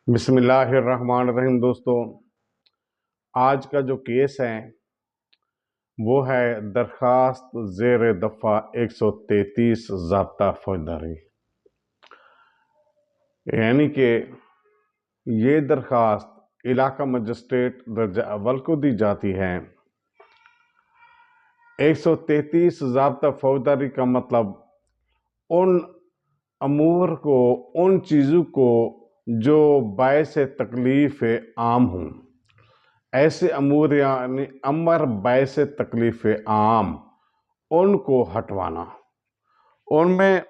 بسم اللہ الرحمن الرحیم دوستو، آج کا جو کیس ہے وہ ہے درخواست زیر دفعہ 133 ضابطہ فوجداری، یعنی کہ یہ درخواست علاقہ مجسٹریٹ درجہ اول کو دی جاتی ہے۔ 133 ضابطہ فوجداری کا مطلب ان امور کو، ان چیزوں کو جو باعث تکلیف عام ہوں، ایسے امور یعنی امر باعث تکلیف عام، ان کو ہٹوانا۔ ان میں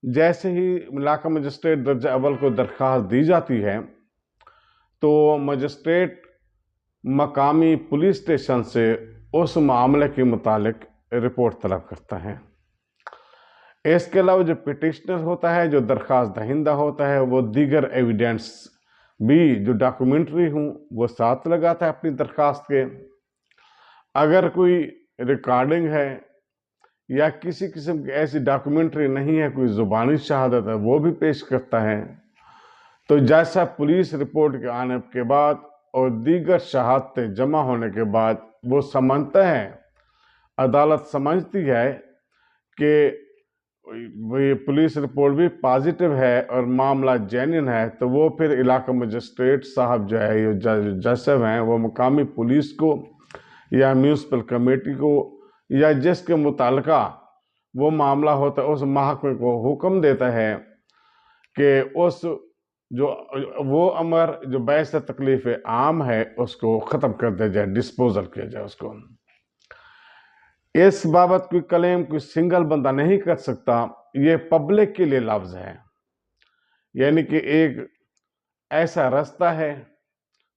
جیسے ہی علاقہ مجسٹریٹ درجہ اول کو درخواست دی جاتی ہے تو مجسٹریٹ مقامی پولیس اسٹیشن سے اس معاملے کے متعلق رپورٹ طلب کرتا ہے۔ اس کے علاوہ جو پٹیشنر ہوتا ہے، جو درخواست دہندہ ہوتا ہے، وہ دیگر ایویڈنس بھی جو ڈاکومنٹری ہوں وہ ساتھ لگاتا ہے اپنی درخواست کے۔ اگر کوئی ریکارڈنگ ہے یا کسی قسم کی ایسی ڈاکومنٹری نہیں ہے، کوئی زبانی شہادت ہے، وہ بھی پیش کرتا ہے۔ تو جیسا پولیس رپورٹ کے آنے کے بعد اور دیگر شہادتیں جمع ہونے کے بعد وہ سمجھتا ہے، عدالت سمجھتی ہے کہ یہ پولیس رپورٹ بھی پازیٹیو ہے اور معاملہ جینین ہے، تو وہ پھر علاقہ مجسٹریٹ صاحب جو ہے، جج صاحب ہیں، وہ مقامی پولیس کو یا میونسپل کمیٹی کو یا جس کے متعلقہ وہ معاملہ ہوتا ہے اس محکمے کو حکم دیتا ہے کہ وہ امر جو باعث تکلیف عام ہے اس کو ختم کر دیا جائے، ڈسپوزل کیا جائے اس کو۔ اس بابت کوئی کلیم کوئی سنگل بندہ نہیں کر سکتا، یہ پبلک کے لیے لفظ ہے، یعنی کہ ایک ایسا رستہ ہے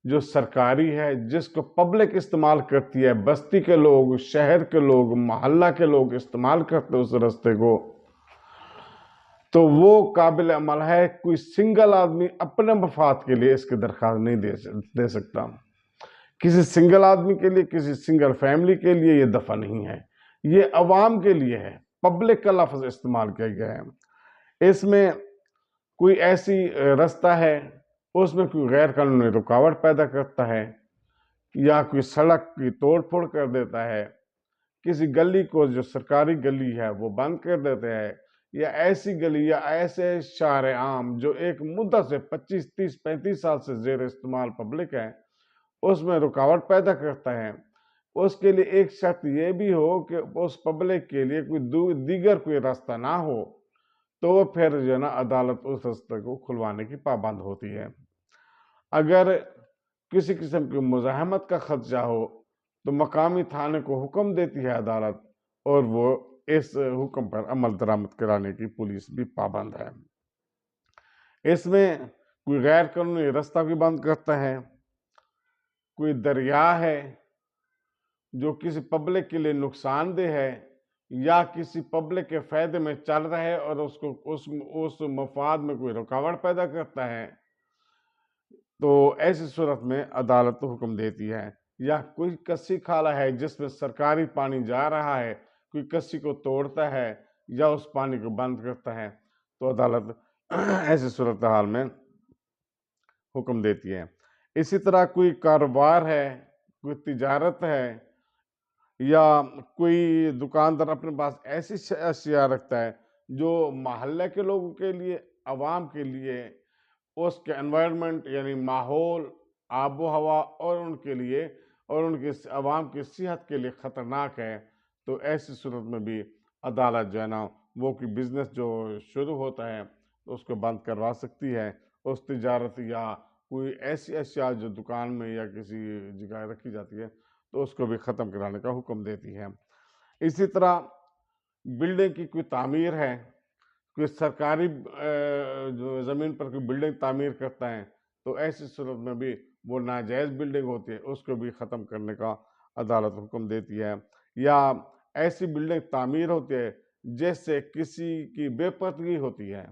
جو سرکاری ہے، جس کو پبلک استعمال کرتی ہے، بستی کے لوگ، شہر کے لوگ، محلہ کے لوگ استعمال کرتے ہیں اس رستے کو، تو وہ قابل عمل ہے۔ کوئی سنگل آدمی اپنے مفاد کے لیے اس کی درخواست نہیں دے سکتا۔ کسی سنگل آدمی کے لیے، کسی سنگل فیملی کے لیے یہ دفعہ نہیں ہے، یہ عوام کے لیے ہے، پبلک کا لفظ استعمال کیا گیا ہے۔ اس میں کوئی ایسی رستہ ہے، اس میں کوئی غیر قانونی رکاوٹ پیدا کرتا ہے یا کوئی سڑک کی توڑ پھوڑ کر دیتا ہے، کسی گلی کو جو سرکاری گلی ہے وہ بند کر دیتے ہیں، یا ایسی گلی یا ایسے شارع عام جو ایک مدت سے 25 30 35 سال سے زیر استعمال پبلک ہے، اس میں رکاوٹ پیدا کرتا ہے، اس کے لیے ایک شرط یہ بھی ہو کہ اس پبلک کے لیے کوئی دیگر کوئی راستہ نہ ہو، تو وہ پھر جو ہے نا عدالت اس راستے کو کھلوانے کی پابند ہوتی ہے۔ اگر کسی قسم کی مزاحمت کا خدشہ ہو تو مقامی تھانے کو حکم دیتی ہے عدالت، اور وہ اس حکم پر عمل درآمد کرانے کی پولیس بھی پابند ہے۔ اس میں کوئی غیر قانونی راستہ بھی بند کرتا ہے، کوئی دریا ہے جو کسی پبلک کے لیے نقصان دہ ہے یا کسی پبلک کے فائدے میں چل رہا ہے اور اس مفاد میں کوئی رکاوٹ پیدا کرتا ہے، تو ایسی صورت میں عدالت حکم دیتی ہے۔ یا کوئی کسی کھالہ ہے جس میں سرکاری پانی جا رہا ہے، کوئی کسی کو توڑتا ہے یا اس پانی کو بند کرتا ہے، تو عدالت ایسی صورتحال میں حکم دیتی ہے۔ اسی طرح کوئی کاروبار ہے، کوئی تجارت ہے، یا کوئی دکاندار اپنے پاس ایسی اشیاء رکھتا ہے جو محلے کے لوگوں کے لیے، عوام کے لیے، اس کے انوائرمنٹ یعنی ماحول، آب و ہوا اور ان کے لیے اور ان کے عوام کی صحت کے لیے خطرناک ہے، تو ایسی صورت میں بھی عدالت جو ہے نا وہ کوئی بزنس جو شروع ہوتا ہے اس کو بند کروا سکتی ہے، اس تجارت یا کوئی ایسی اشیاء جو دکان میں یا کسی جگہ رکھی جاتی ہے تو اس کو بھی ختم کرانے کا حکم دیتی ہے۔ اسی طرح بلڈنگ کی کوئی تعمیر ہے، کوئی سرکاری جو زمین پر کوئی بلڈنگ تعمیر کرتا ہے، تو ایسی صورت میں بھی وہ ناجائز بلڈنگ ہوتی ہے، اس کو بھی ختم کرنے کا عدالت حکم دیتی ہے۔ یا ایسی بلڈنگ تعمیر ہوتی ہے جس سے کسی کی بے پردگی ہوتی ہے،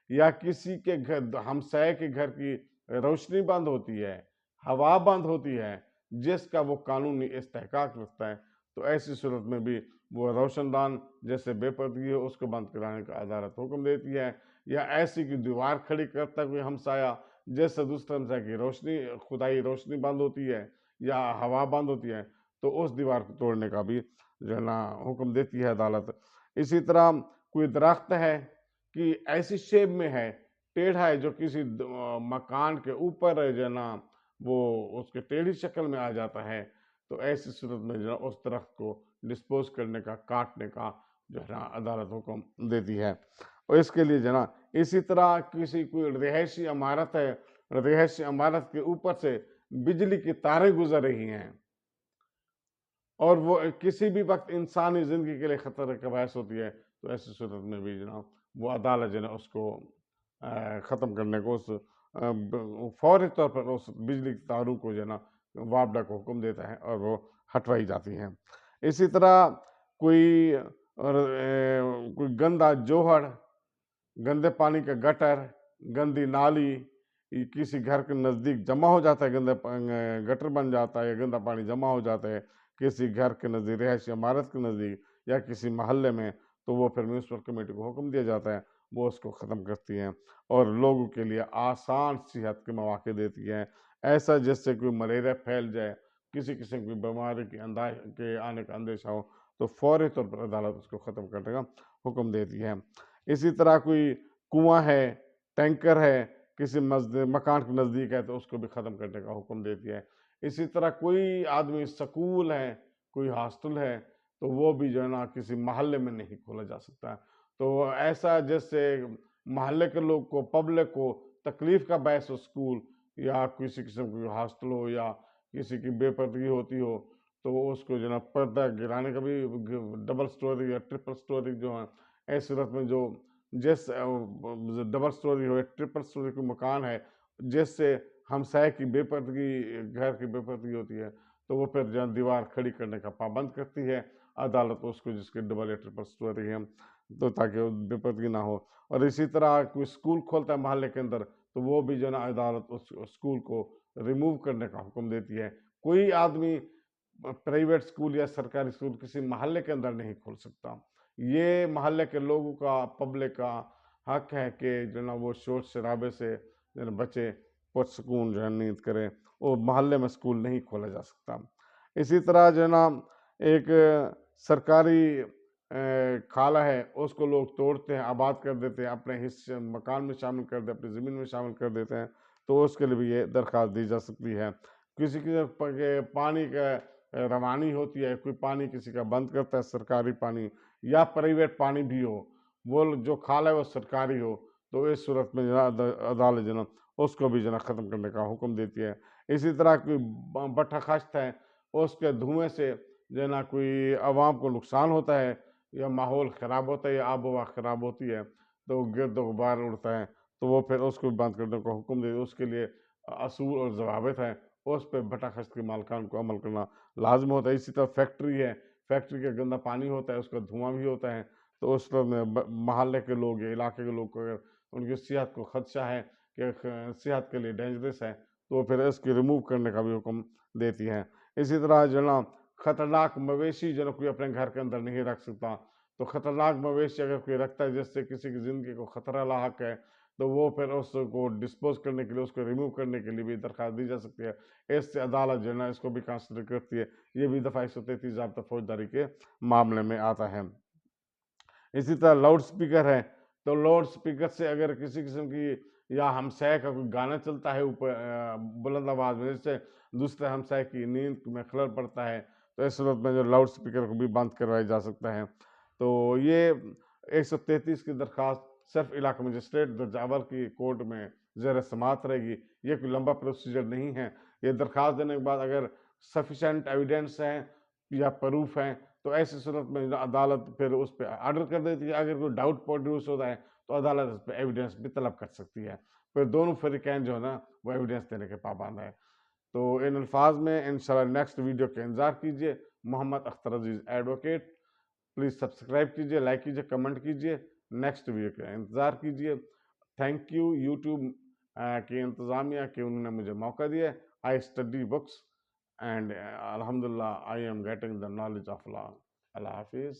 یا کسی کے گھر ہمسائے کے گھر کی روشنی بند ہوتی ہے، ہوا بند ہوتی ہے، جس کا وہ قانونی استحقاق رکھتا ہے، تو ایسی صورت میں بھی وہ روشن دان جیسے بے پردگی ہو اس کو بند کرانے کا عدالت حکم دیتی ہے۔ یا ایسی کی دیوار کھڑی کرتا ہے کوئی ہمسایہ جیسے دوسرے ہمسائے کی روشنی خدائی روشنی بند ہوتی ہے یا ہوا بند ہوتی ہے تو اس دیوار کو توڑنے کا بھی جو ہے نا حکم دیتی ہے عدالت۔ اسی طرح کوئی درخت ہے کہ ایسی شیپ میں ہے، ٹیڑھا ہے، جو کسی مکان کے اوپر جو ہے نا وہ اس کے ٹیڑھی شکل میں آ جاتا ہے، تو ایسی صورت میں جو ہے اس درخت کو ڈسپوز کرنے کا، کاٹنے کا جو ہے نا عدالت حکم دیتی ہے۔ اور اس کے لیے جو ہے نا اسی طرح کسی کوئی رہائشی عمارت ہے، رہائشی عمارت کے اوپر سے بجلی کی تاریں گزر رہی ہیں اور وہ کسی بھی وقت انسانی زندگی کے لیے خطرے کا باعث ہوتی ہے، تو ایسی صورت میں بھی جناب وہ عدالت جو ہے اس کو ختم کرنے کو، اس فوری طور پر اس بجلی کی تاروں کو جو ہے نا وابڈا کو حکم دیتا ہے اور وہ ہٹوائی جاتی ہیں۔ اسی طرح کوئی کوئی گندا جوہر، گندے پانی کا گٹر، گندی نالی کسی گھر کے نزدیک جمع ہو جاتا ہے، گندے گٹر بن جاتا ہے یا گندا پانی جمع ہو جاتا ہے کسی گھر کے نزدیک، رہائشی عمارت کے نزدیک یا کسی محلے میں، تو وہ پھر میونسپل کمیٹی کو حکم دیا جاتا ہے، وہ اس کو ختم کرتی ہیں اور لوگوں کے لیے آسان صحت کے مواقع دیتی ہیں۔ ایسا جس سے کوئی ملیریا پھیل جائے، کسی قسم کی بیماری کے آنے کا اندیشہ ہو، تو فوری طور پر عدالت اس کو ختم کرنے کا حکم دیتی ہے۔ اسی طرح کوئی کنواں ہے، ٹینکر ہے، کسی مکان کے نزدیک ہے، تو اس کو بھی ختم کرنے کا حکم دیتی ہے۔ اسی طرح کوئی آدمی سکول ہے، کوئی ہاسٹل ہے، تو وہ بھی جو ہے نا کسی محلے میں نہیں کھولا جا سکتا۔ تو ایسا جس سے محلے کے لوگ کو، پبلک کو تکلیف کا باعث ہو، سکول یا کسی قسم کی ہاسٹل ہو یا کسی کی بے پردگی ہوتی ہو، تو اس کو جو ہے نا پردہ گرانے کا بھی، ڈبل سٹوری یا ٹرپل سٹوری جو ہے، ایسی صورت میں جو جس ڈبل سٹوری ہو یا ٹرپل سٹوری کوئی مکان ہے جس سے ہمسائے کی بے پردگی، گھر کی بے پردگی ہوتی ہے، تو وہ پھر جو دیوار کھڑی کرنے کا پابند کرتی ہے عدالت اس کو، جس کے ڈبل یا ٹرپل سٹوری ہے، تو تاکہ بے پردگی نہ ہو۔ اور اسی طرح کوئی اسکول کھولتا ہے محلے کے اندر، تو وہ بھی جو ہے نا عدالت اس اسکول کو ریموو کرنے کا حکم دیتی ہے۔ کوئی آدمی پرائیویٹ اسکول یا سرکاری اسکول کسی محلے کے اندر نہیں کھول سکتا۔ یہ محلے کے لوگوں کا، پبلک کا حق ہے کہ جو ہے نا وہ شور شرابے سے جو ہے نا بچے پرسکون جو ہے نیند کریں، وہ محلے میں اسکول نہیں کھولا جا سکتا۔ اسی طرح جو ہے نا ایک سرکاری خالہ ہے، اس کو لوگ توڑتے ہیں، آباد کر دیتے ہیں، اپنے حصے مکان میں شامل کر دیتے ہیں، اپنی زمین میں شامل کر دیتے ہیں، تو اس کے لیے بھی یہ درخواست دی جا سکتی ہے۔ کسی پانی کا روانی ہوتی ہے، کوئی پانی کسی کا بند کرتا ہے، سرکاری پانی یا پرائیویٹ پانی بھی ہو، وہ جو خالہ ہے وہ سرکاری ہو، تو اس صورت میں عدالت جو ہے نا اس کو بھی جو ہے نا ختم کرنے کا حکم دیتی ہے۔ اسی طرح کوئی بٹھا خشت ہے، اس کے دھوئیں سے جو ہے نا کوئی عوام کو نقصان ہوتا ہے یا ماحول خراب ہوتا ہے یا آب و ہوا خراب ہوتی ہے، تو گرد و غبار اڑتا ہے، تو وہ پھر اس کو بھی بند کرنے کا حکم دے، اس کے لیے اصول اور ضوابط ہیں، اس پہ بٹھا خشت کے مالکان کو عمل کرنا لازم ہوتا ہے۔ اسی طرح فیکٹری ہے، فیکٹری کا گندا پانی ہوتا ہے، اس کا دھواں بھی ہوتا ہے، تو اس میں محلے کے لوگ یا علاقے کے لوگ کو اگر ان کی صحت کو خدشہ ہے کہ صحت کے لیے ڈینجرس ہے، تو وہ پھر اس کی ریموو کرنے کا بھی حکم دیتی ہے۔ اسی طرح جو ہے نا خطرناک مویشی جو ہے نا کوئی اپنے گھر کے اندر نہیں رکھ سکتا، تو خطرناک مویشی اگر کوئی رکھتا ہے جس سے کسی کی زندگی کو خطرہ لاحق ہے، تو وہ پھر اس کو ڈسپوز کرنے کے لیے، اس کو ریموو کرنے کے لیے بھی درخواست دی جا سکتی ہے۔ اس سے عدالت جو ہے نا اس کو بھی کنسیڈر کرتی ہے۔ یہ بھی دفعہ 133 ضابطہ فوجداری کے معاملے میں آتا ہے۔ اسی طرح لاؤڈ سپیکر ہے، تو لاؤڈ سپیکر سے اگر کسی قسم کی یا ہمسائے کا کوئی گانا چلتا ہے اوپر بلند آواز میں، جس سے دوسرے ہمسائے کی نیند میں خلل پڑتا ہے، تو اس صورت میں جو لاؤڈ سپیکر کو بھی بند کروایا جا سکتا ہے۔ تو یہ 133 کی درخواست صرف علاقہ مجسٹریٹ درجہ اول کی کورٹ میں زیر سماعت رہے گی۔ یہ کوئی لمبا پروسیجر نہیں ہے۔ یہ درخواست دینے کے بعد اگر سفیشینٹ ایویڈنس ہیں یا پروف ہیں، تو ایسی صورت میں عدالت پھر اس پہ آرڈر کر دیتی ہے۔ اگر کوئی ڈاؤٹ پروڈیوس ہوتا ہے تو عدالت اس پہ ایویڈنس بھی طلب کر سکتی ہے، پھر دونوں فریقین جو ہے نا وہ ایویڈنس دینے کے پابند ہے۔ تو ان الفاظ میں انشاءاللہ نیکسٹ ویڈیو کا انتظار کیجئے۔ محمد اختر عزیز ایڈوکیٹ، پلیز سبسکرائب کیجئے، لائک کیجئے، کمنٹ کیجئے، نیکسٹ ویڈیو کا انتظار کیجئے۔ تھینک یو یوٹیوب کی انتظامیہ کہ انہوں نے مجھے موقع دیا۔ آئی اسٹڈی بکس اینڈ الحمدللہ I am getting the knowledge of law. اللہ حافظ۔